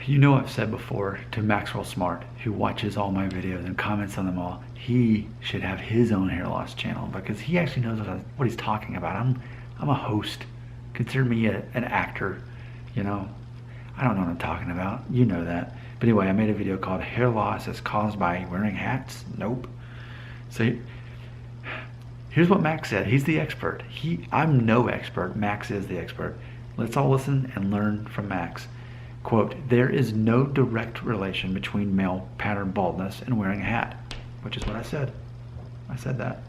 you know I've said before to Maxwell Smart, who watches all my videos and comments on them all, he should have his own hair loss channel because he actually knows what he's talking about. I'm a host. Consider me an actor, you know. I don't know what I'm talking about. You know that. But anyway, I made a video called Hair Loss is Caused by Wearing Hats? Nope. So here's what Max said. He's the expert. I'm no expert. Max is the expert. Let's all listen and learn from Max. Quote, there is no direct relation between male pattern baldness and wearing a hat, which is what I said. I said that.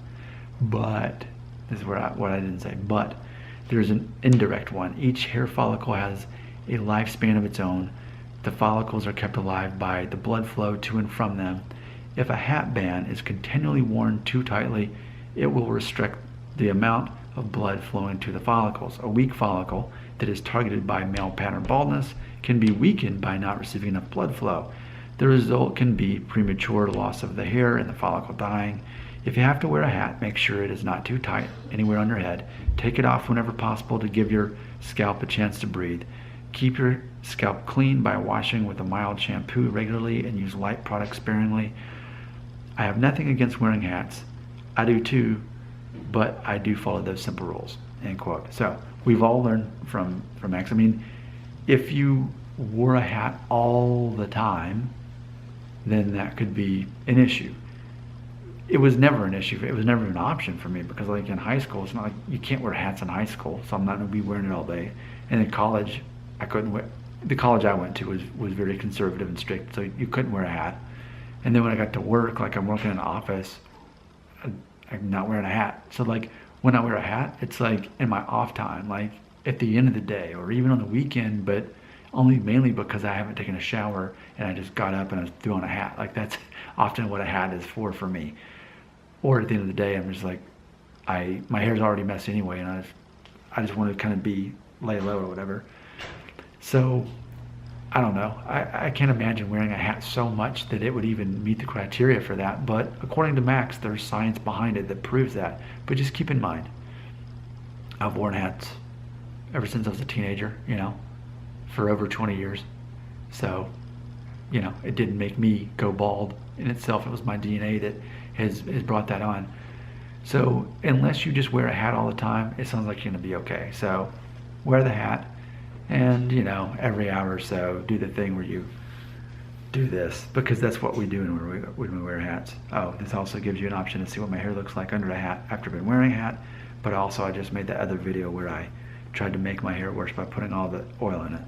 But, this is what I didn't say, but there's an indirect one. Each hair follicle has a lifespan of its own. The follicles are kept alive by the blood flow to and from them. If a hat band is continually worn too tightly, it will restrict the amount of blood flowing to the follicles. A weak follicle that is targeted by male pattern baldness can be weakened by not receiving enough blood flow. The result can be premature loss of the hair and the follicle dying. If you have to wear a hat, make sure it is not too tight anywhere on your head. Take it off whenever possible to give your scalp a chance to breathe. Keep your scalp clean by washing with a mild shampoo regularly and use light products sparingly. I have nothing against wearing hats. I do too, but I do follow those simple rules, end quote. So we've all learned from Max. I mean, if you wore a hat all the time, then that could be an issue. It was never an issue. It was never an option for me because like in high school, it's not like you can't wear hats in high school, so I'm not gonna be wearing it all day. And in college, I couldn't wear, the college I went to was very conservative and strict, so you couldn't wear a hat. And then when I got to work, like I'm working in an office, I'm not wearing a hat. So like when I wear a hat, it's like in my off time, like at the end of the day or even on the weekend, but only mainly because I haven't taken a shower and I just got up and I threw on a hat. Like that's often what a hat is for me. Or at the end of the day, I'm just like, my hair's already messy anyway, and I just want to kind of lay low or whatever. So I don't know. I can't imagine wearing a hat so much that it would even meet the criteria for that. But according to Max, there's science behind it that proves that. But just keep in mind, I've worn hats ever since I was a teenager, you know, for over 20 years. So, you know, it didn't make me go bald in itself. It was my DNA that has brought that on. So unless you just wear a hat all the time, it sounds like you're gonna be okay. So wear the hat. And, you know, every hour or so, do the thing where you do this, because that's what we do when we wear hats. Oh, this also gives you an option to see what my hair looks like under a hat after I've been wearing a hat. But also, I just made that other video where I tried to make my hair worse by putting all the oil in it.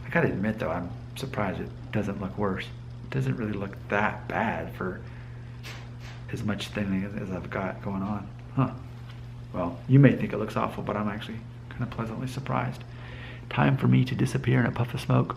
I gotta admit, though, I'm surprised it doesn't look worse. It doesn't really look that bad for as much thinning as I've got going on. Huh. Well, you may think it looks awful, but I'm actually kind of pleasantly surprised. Time for me to disappear in a puff of smoke.